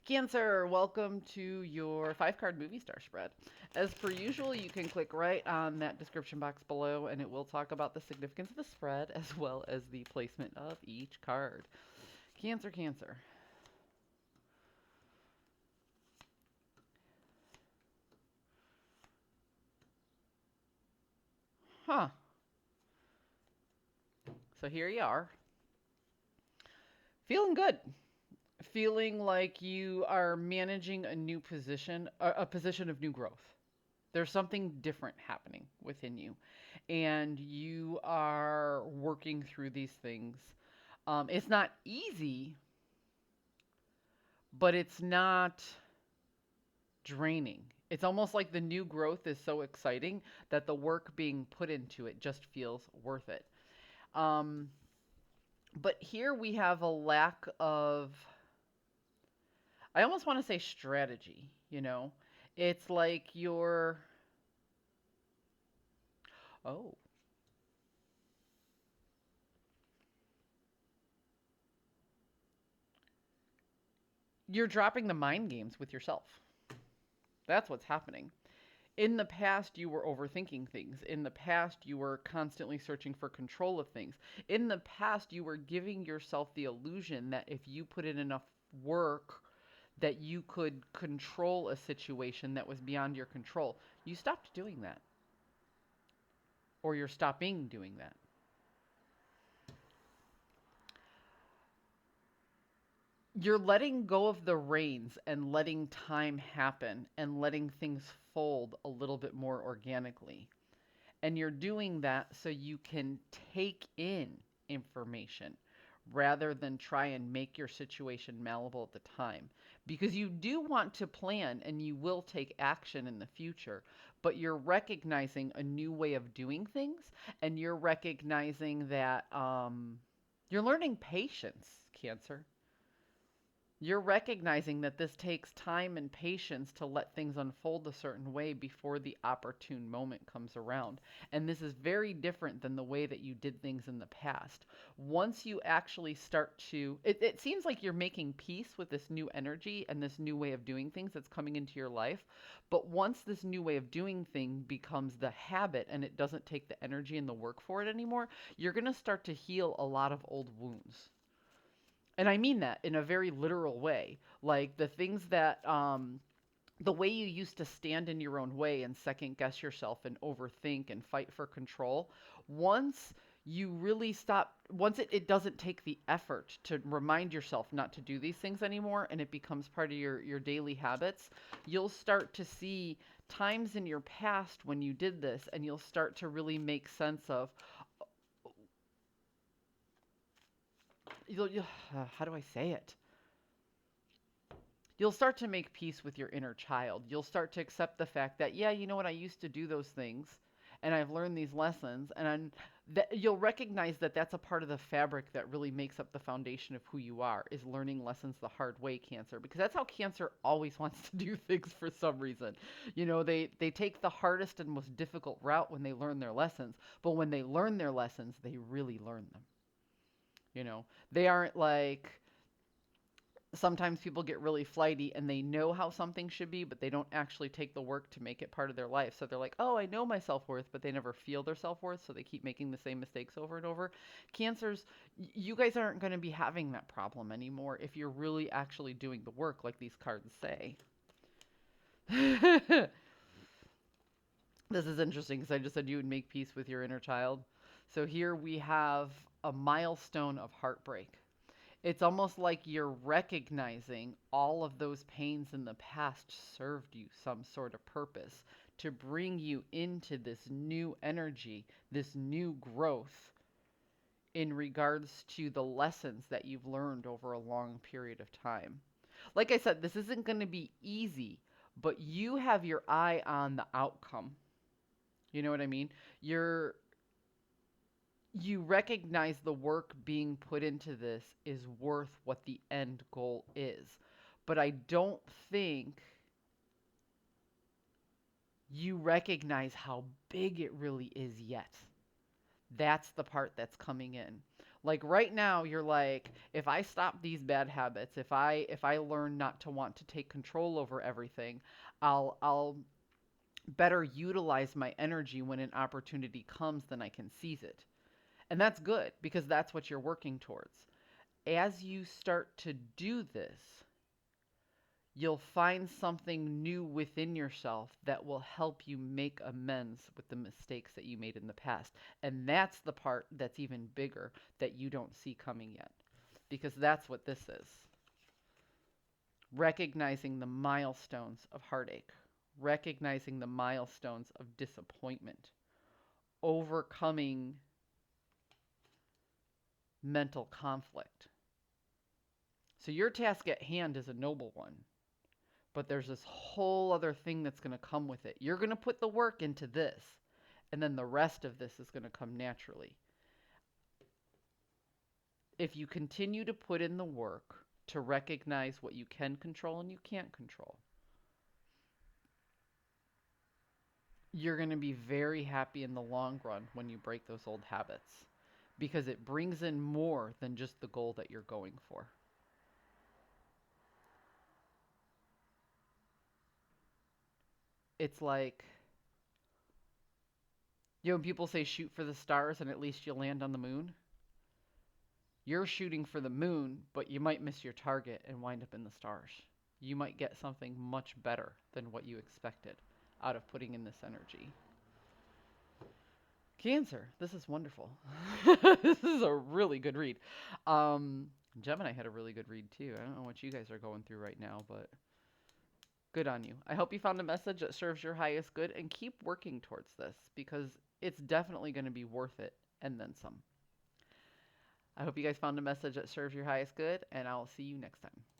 Cancer, welcome to your 5 card movie star spread. As per usual, you can click right on that description box below and it will talk about the significance of the spread as well as the placement of each card. Cancer, Cancer. Huh. So here you are. Feeling good. Feeling like you are managing a new position, a position of new growth. There's something different happening within you, and you are working through these things. It's not easy, but it's not draining. It's almost like the new growth is so exciting that the work being put into it just feels worth it. Um, but here we have a lack of, I almost want to say strategy, you know? It's like oh, you're dropping the mind games with yourself. That's what's happening. In the past, you were overthinking things. In the past, you were constantly searching for control of things. In the past, you were giving yourself the illusion that if you put in enough work, that you could control a situation that was beyond your control. You stopped doing that, or you're stopping doing that. You're letting go of the reins and letting time happen and letting things fold a little bit more organically. And you're doing that so you can take in information rather than try and make your situation malleable at the time. Because you do want to plan and you will take action in the future, but you're recognizing a new way of doing things and you're recognizing that you're learning patience, Cancer. You're recognizing that this takes time and patience to let things unfold a certain way before the opportune moment comes around. And this is very different than the way that you did things in the past. Once you actually start to, it seems like you're making peace with this new energy and this new way of doing things that's coming into your life. But once this new way of doing thing becomes the habit and it doesn't take the energy and the work for it anymore, you're going to start to heal a lot of old wounds. And I mean that in a very literal way. Like the things that, the way you used to stand in your own way and second guess yourself and overthink and fight for control, once you really stop, once it doesn't take the effort to remind yourself not to do these things anymore and it becomes part of your daily habits, you'll start to see times in your past when you did this and you'll start to really make sense of, you'll how do I say it? You'll start to make peace with your inner child. You'll start to accept the fact that, yeah, you know what, I used to do those things and I've learned these lessons that you'll recognize that that's a part of the fabric that really makes up the foundation of who you are is learning lessons the hard way, Cancer, because that's how Cancer always wants to do things for some reason. You know, they take the hardest and most difficult route when they learn their lessons, but when they learn their lessons, they really learn them. You know, they aren't like, sometimes people get really flighty and they know how something should be, but they don't actually take the work to make it part of their life. So they're like, oh, I know my self worth, but they never feel their self worth. So they keep making the same mistakes over and over. Cancers, you guys aren't going to be having that problem anymore if you're really actually doing the work, like these cards say. This is interesting because I just said you would make peace with your inner child. So here we have a milestone of heartbreak. It's almost like you're recognizing all of those pains in the past served you some sort of purpose to bring you into this new energy, this new growth in regards to the lessons that you've learned over a long period of time. Like I said, this isn't going to be easy, but you have your eye on the outcome. You know what I mean? You recognize the work being put into this is worth what the end goal is. But I don't think you recognize how big it really is yet. That's the part that's coming in. Like right now you're like, if I stop these bad habits, if I learn not to want to take control over everything, I'll better utilize my energy when an opportunity comes, then I can seize it. And that's good because that's what you're working towards. As you start to do this, you'll find something new within yourself that will help you make amends with the mistakes that you made in the past. And that's the part that's even bigger that you don't see coming yet. Because that's what this is: recognizing the milestones of heartache, recognizing the milestones of disappointment, overcoming mental conflict. So your task at hand is a noble one, but there's this whole other thing that's going to come with it. You're going to put the work into this, and then the rest of this is going to come naturally. If you continue to put in the work to recognize what you can control and you can't control, you're going to be very happy in the long run when you break those old habits, because it brings in more than just the goal that you're going for. It's like, when people say shoot for the stars and at least you'll land on the moon. You're shooting for the moon, but you might miss your target and wind up in the stars. You might get something much better than what you expected out of putting in this energy. Cancer, this is wonderful. This is a really good read. Um, Gemini had a really good read too. I don't know what you guys are going through right now, but good on you. I hope you found a message that serves your highest good, and keep working towards this because it's definitely going to be worth it and then some. I hope you guys found a message that serves your highest good, and I'll see you next time.